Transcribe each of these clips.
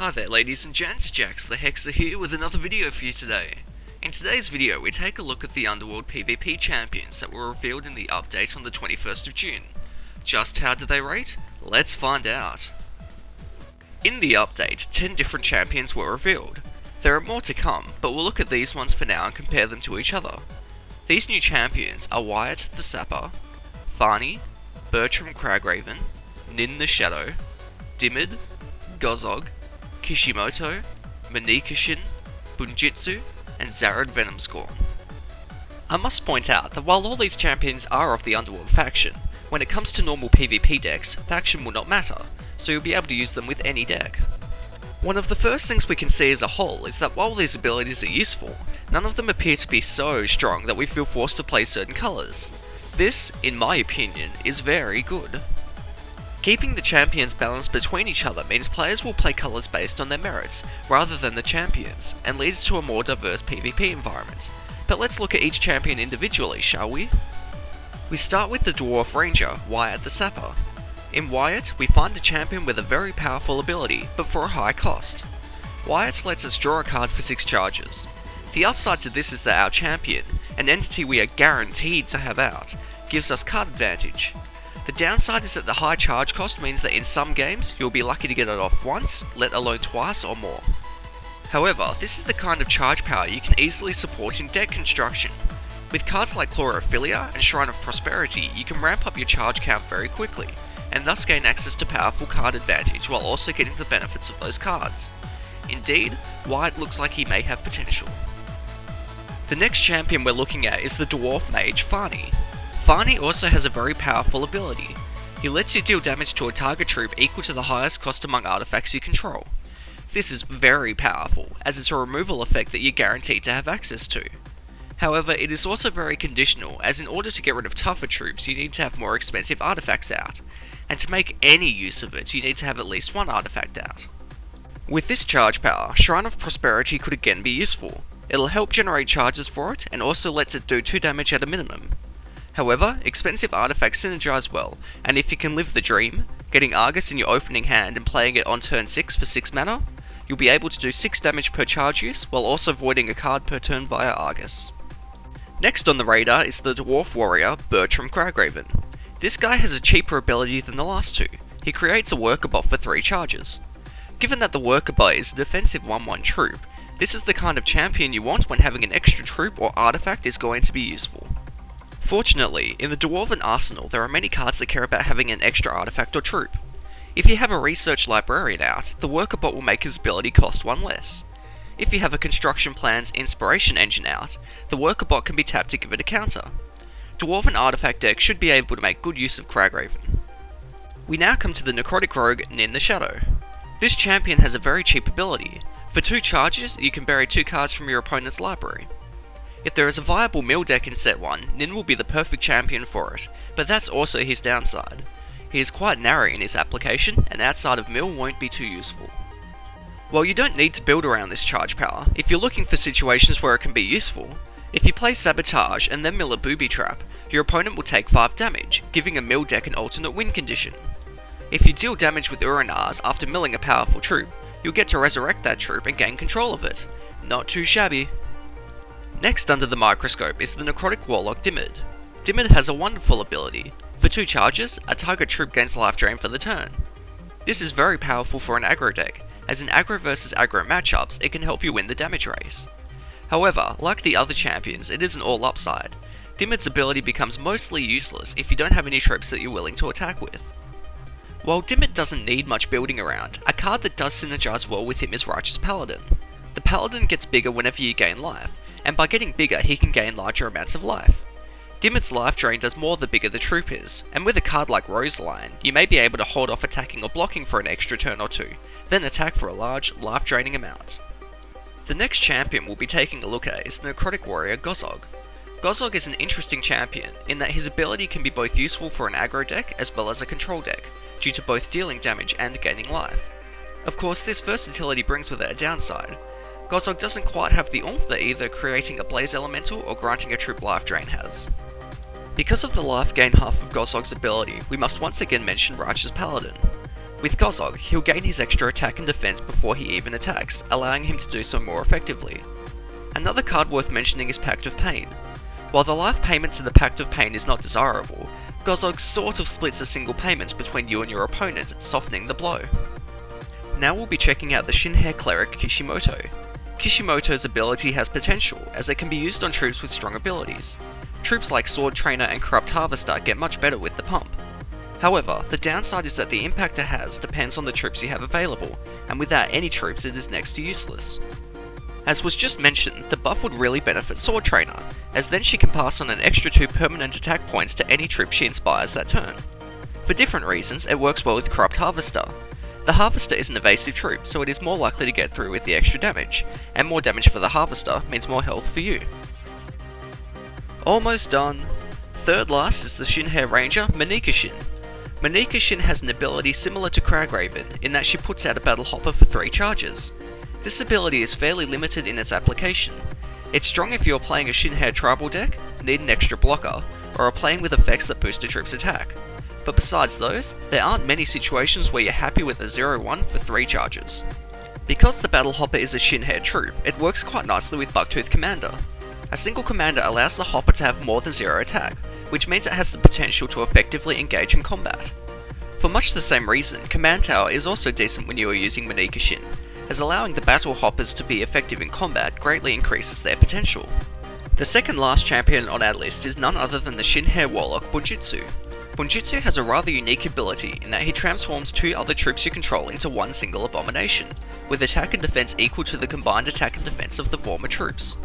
Hi there ladies and gents, Jax the Hexer here with another video for you today. In today's video we take a look at the Underworld PvP champions that were revealed in the update on the 21st of June. Just how do they rate? Let's find out. In the update, 10 different champions were revealed. There are more to come, but we'll look at these ones for now and compare them to each other. These new champions are Wyatt the Sapper, Farney, Bertram Cragraven, Nin the Shadow, Dimid, Gozog, Kishimoto, Manikishin, Bunjitsu, and Zared Venomscorn. I must point out that while all these champions are of the Underworld faction, when it comes to normal PvP decks, faction will not matter, so you'll be able to use them with any deck. One of the first things we can see as a whole is that while these abilities are useful, none of them appear to be so strong that we feel forced to play certain colours. This, in my opinion, is very good. Keeping the champions balanced between each other means players will play colours based on their merits, rather than the champions, and leads to a more diverse PvP environment. But let's look at each champion individually, shall we? We start with the Dwarf Ranger, Wyatt the Sapper. In Wyatt, we find a champion with a very powerful ability, but for a high cost. Wyatt lets us draw a card for 6 charges. The upside to this is that our champion, an entity we are guaranteed to have out, gives us card advantage. The downside is that the high charge cost means that in some games, you'll be lucky to get it off once, let alone twice or more. However, this is the kind of charge power you can easily support in deck construction. With cards like Chlorophilia and Shrine of Prosperity, you can ramp up your charge count very quickly, and thus gain access to powerful card advantage while also getting the benefits of those cards. Indeed, Wyatt looks like he may have potential. The next champion we're looking at is the Dwarf Mage Farney. Farney also has a very powerful ability. He lets you deal damage to a target troop equal to the highest cost among artifacts you control. This is very powerful, as it's a removal effect that you're guaranteed to have access to. However, it is also very conditional, as in order to get rid of tougher troops you need to have more expensive artifacts out, and to make any use of it you need to have at least one artifact out. With this charge power, Shrine of Prosperity could again be useful. It'll help generate charges for it, and also lets it do 2 damage at a minimum. However, expensive artifacts synergize well, and if you can live the dream, getting Argus in your opening hand and playing it on turn 6 for 6 mana, you'll be able to do 6 damage per charge use while also voiding a card per turn via Argus. Next on the radar is the Dwarf Warrior, Bertram Cragraven. This guy has a cheaper ability than the last two. He creates a worker bot for 3 charges. Given that the worker bot is a defensive 1/1 troop, this is the kind of champion you want when having an extra troop or artifact is going to be useful. Fortunately, in the Dwarven arsenal there are many cards that care about having an extra artifact or troop. If you have a Research Librarian out, the worker bot will make his ability cost 1 less. If you have a Construction Plan's Inspiration Engine out, the worker bot can be tapped to give it a counter. Dwarven artifact decks should be able to make good use of Cragraven. We now come to the Necrotic Rogue, Nin the Shadow. This champion has a very cheap ability. For 2 charges, you can bury 2 cards from your opponent's library. If there is a viable mill deck in set 1, Nin will be the perfect champion for it, but that's also his downside. He is quite narrow in his application, and outside of mill won't be too useful. While you don't need to build around this charge power, if you're looking for situations where it can be useful, if you play Sabotage and then mill a Booby Trap, your opponent will take 5 damage, giving a mill deck an alternate win condition. If you deal damage with Uranars after milling a powerful troop, you'll get to resurrect that troop and gain control of it. Not too shabby. Next under the microscope is the Necrotic Warlock Dimid. Dimid has a wonderful ability. For 2 charges, a target troop gains life drain for the turn. This is very powerful for an aggro deck, as in aggro versus aggro matchups it can help you win the damage race. However, like the other champions, it isn't all upside. Dimid's ability becomes mostly useless if you don't have any tropes that you're willing to attack with. While Dimid doesn't need much building around, a card that does synergize well with him is Righteous Paladin. The Paladin gets bigger whenever you gain life, and by getting bigger he can gain larger amounts of life. Dimid's life drain does more the bigger the troop is, and with a card like Rosalind, you may be able to hold off attacking or blocking for an extra turn or 2, then attack for a large, life draining amount. The next champion we'll be taking a look at is the Necrotic Warrior Gozog. Gozog is an interesting champion, in that his ability can be both useful for an aggro deck as well as a control deck, due to both dealing damage and gaining life. Of course, this versatility brings with it a downside. Gozog doesn't quite have the oomph that either creating a Blaze Elemental or granting a troop life drain has. Because of the life gain half of Gozog's ability, we must once again mention Righteous Paladin. With Goog, he'll gain his extra attack and defense before he even attacks, allowing him to do so more effectively. Another card worth mentioning is Pact of Pain. While the life payment to the Pact of Pain is not desirable, Goog sort of splits a single payment between you and your opponent, softening the blow. Now we'll be checking out the Shin'hare cleric Kishimoto. Kishimoto's ability has potential, as it can be used on troops with strong abilities. Troops like Sword Trainer and Corrupt Harvester get much better with the pump. However, the downside is that the impact it has depends on the troops you have available, and without any troops it is next to useless. As was just mentioned, the buff would really benefit Sword Trainer, as then she can pass on an extra 2 permanent attack points to any troop she inspires that turn. For different reasons, it works well with Corrupt Harvester. The Harvester is an evasive troop, so it is more likely to get through with the extra damage, and more damage for the Harvester means more health for you. Almost done. Third last is the Shin'hare Ranger, Manika Shin. Manika Shin has an ability similar to Cragraven, in that she puts out a Battle Hopper for 3 charges. This ability is fairly limited in its application. It's strong if you're playing a Shin'hare tribal deck, need an extra blocker, or are playing with effects that boost a troop's attack. But besides those, there aren't many situations where you're happy with a 0-1 for 3 charges. Because the Battle Hopper is a Shin'hare troop, it works quite nicely with Bucktooth Commander. A single commander allows the Hopper to have more than 0 attack, which means it has the potential to effectively engage in combat. For much the same reason, Command Tower is also decent when you are using Manika Shin, as allowing the Battle Hoppers to be effective in combat greatly increases their potential. The second last champion on our list is none other than the Shin'hare Warlock Bunjitsu. Bunjitsu has a rather unique ability in that he transforms 2 other troops you control into one single abomination, with attack and defense equal to the combined attack and defense of the former troops.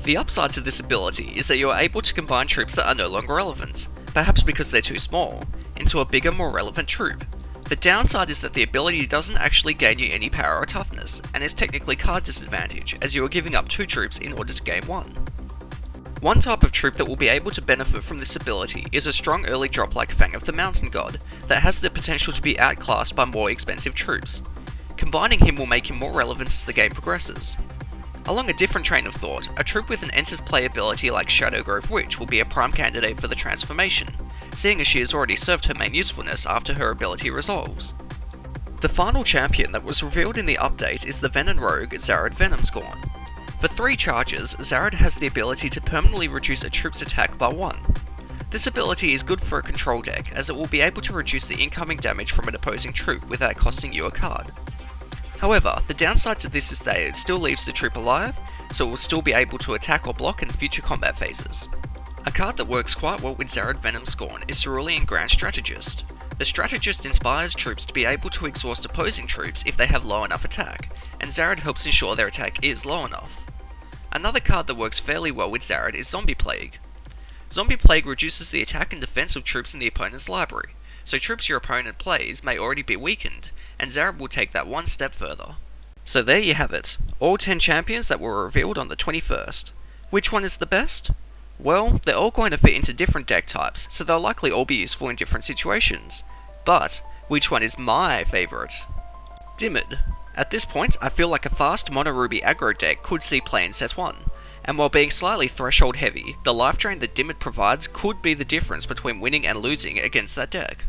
The upside to this ability is that you are able to combine troops that are no longer relevant, perhaps because they're too small, into a bigger, more relevant troop. The downside is that the ability doesn't actually gain you any power or toughness, and is technically card disadvantage, as you are giving up 2 troops in order to gain 1. One type of troop that will be able to benefit from this ability is a strong early drop like Fang of the Mountain God, that has the potential to be outclassed by more expensive troops. Combining him will make him more relevant as the game progresses. Along a different train of thought, a troop with an enters play ability like Shadowgrove Witch will be a prime candidate for the transformation, seeing as she has already served her main usefulness after her ability resolves. The final champion that was revealed in the update is the Venom Rogue Zared Venomscorn. For 3 charges, Zared has the ability to permanently reduce a troop's attack by 1. This ability is good for a control deck, as it will be able to reduce the incoming damage from an opposing troop without costing you a card. However, the downside to this is that it still leaves the troop alive, so it will still be able to attack or block in future combat phases. A card that works quite well with Zared Venomscorn is Cerulean Grand Strategist. The Strategist inspires troops to be able to exhaust opposing troops if they have low enough attack, and Zared helps ensure their attack is low enough. Another card that works fairly well with Zared is Zombie Plague. Zombie Plague reduces the attack and defense of troops in the opponent's library, so troops your opponent plays may already be weakened, and Zared will take that one step further. So there you have it, all 10 champions that were revealed on the 21st. Which one is the best? Well, they're all going to fit into different deck types, so they'll likely all be useful in different situations. But, which one is my favourite? Dimid. At this point, I feel like a fast mono ruby aggro deck could see play in set 1, and while being slightly threshold heavy, the life drain that Dimid provides could be the difference between winning and losing against that deck.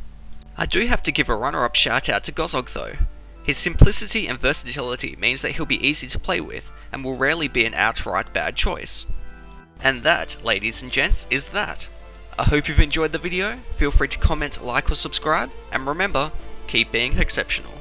I do have to give a runner-up shout out to Goog though. His simplicity and versatility means that he'll be easy to play with, and will rarely be an outright bad choice. And that, ladies and gents, is that. I hope you've enjoyed the video, feel free to comment, like or subscribe, and remember, keep being exceptional.